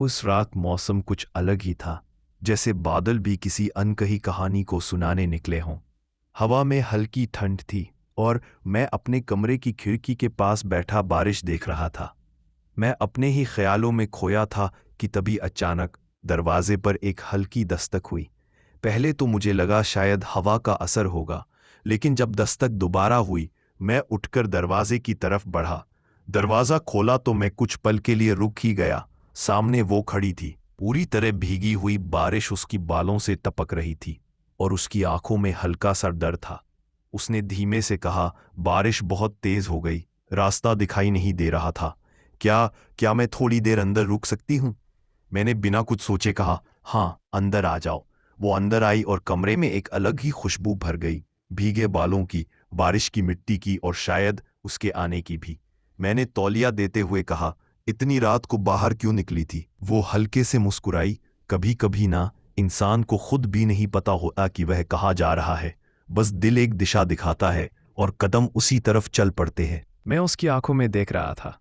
उस रात मौसम कुछ अलग ही था, जैसे बादल भी किसी अनकही कहानी को सुनाने निकले हों। हवा में हल्की ठंड थी और मैं अपने कमरे की खिड़की के पास बैठा बारिश देख रहा था। मैं अपने ही ख्यालों में खोया था कि तभी अचानक दरवाजे पर एक हल्की दस्तक हुई। पहले तो मुझे लगा शायद हवा का असर होगा, लेकिन जब दस्तक दोबारा हुई, मैं उठकर दरवाजे की तरफ बढ़ा। दरवाज़ा खोला तो मैं कुछ पल के लिए रुक ही गया। सामने वो खड़ी थी, पूरी तरह भीगी हुई, बारिश उसकी बालों से टपक रही थी और उसकी आंखों में हल्का सा डर था। उसने धीमे से कहा, बारिश बहुत तेज हो गई, रास्ता दिखाई नहीं दे रहा था। क्या क्या मैं थोड़ी देर अंदर रुक सकती हूँ? मैंने बिना कुछ सोचे कहा, हाँ, अंदर आ जाओ। वो अंदर आई और कमरे में एक अलग ही खुशबू भर गई, भीगे बालों की, बारिश की मिट्टी की और शायद उसके आने की भी। मैंने तौलिया देते हुए कहा, इतनी रात को बाहर क्यों निकली थी? वो हल्के से मुस्कुराई, कभी कभी ना, इंसान को खुद भी नहीं पता होता कि वह कहाँ जा रहा है। बस दिल एक दिशा दिखाता है और कदम उसी तरफ चल पड़ते हैं। मैं उसकी आंखों में देख रहा था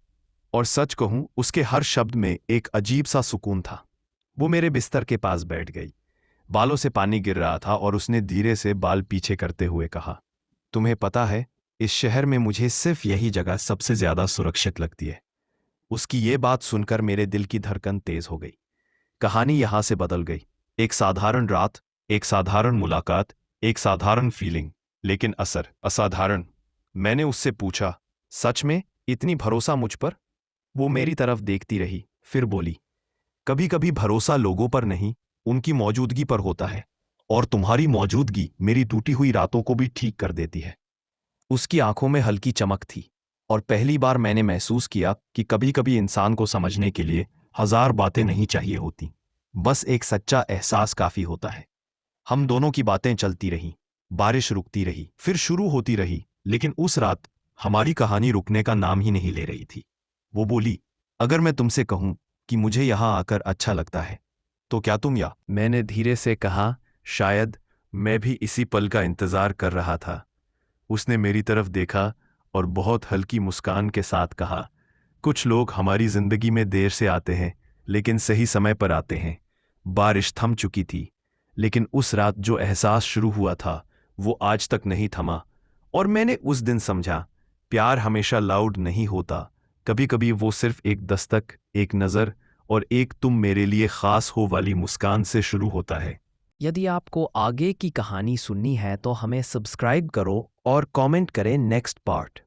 और सच कहूं, उसके हर शब्द में एक अजीब सा सुकून था। वो मेरे बिस्तर के पास बैठ गई। बालों से पानी गिर रहा था और उसने धीरे से बाल पीछे करते हुए कहा, तुम्हें पता है, इस शहर में मुझे सिर्फ यही जगह सबसे ज्यादा सुरक्षित लगती है। उसकी ये बात सुनकर मेरे दिल की धड़कन तेज हो गई। कहानी यहां से बदल गई। एक साधारण रात, एक साधारण मुलाकात, एक साधारण फीलिंग, लेकिन असर असाधारण। मैंने उससे पूछा, सच में इतनी भरोसा मुझ पर? वो मेरी तरफ देखती रही, फिर बोली, कभी कभी भरोसा लोगों पर नहीं, उनकी मौजूदगी पर होता है, और तुम्हारी मौजूदगी मेरी टूटी हुई रातों को भी ठीक कर देती है। उसकी आंखों में हल्की चमक थी और पहली बार मैंने महसूस किया कि कभी कभी इंसान को समझने के लिए हजार बातें नहीं चाहिए होती, बस एक सच्चा एहसास काफी होता है। हम दोनों की बातें चलती रहीं, बारिश रुकती रही, फिर शुरू होती रही, लेकिन उस रात हमारी कहानी रुकने का नाम ही नहीं ले रही थी। वो बोली, अगर मैं तुमसे कहूं कि मुझे यहां आकर अच्छा लगता है, तो क्या तुम या? मैंने धीरे से कहा, शायद मैं भी इसी पल का इंतजार कर रहा था। उसने मेरी तरफ देखा और बहुत हल्की मुस्कान के साथ कहा, कुछ लोग हमारी जिंदगी में देर से आते हैं, लेकिन सही समय पर आते हैं। बारिश थम चुकी थी, लेकिन उस रात जो एहसास शुरू हुआ था, वो आज तक नहीं थमा। और मैंने उस दिन समझा, प्यार हमेशा लाउड नहीं होता। कभी कभी वो सिर्फ एक दस्तक, एक नज़र और एक तुम मेरे लिए खास हो वाली मुस्कान से शुरू होता है। यदि आपको आगे की कहानी सुननी है तो हमें सब्सक्राइब करो और कमेंट करें नेक्स्ट पार्ट।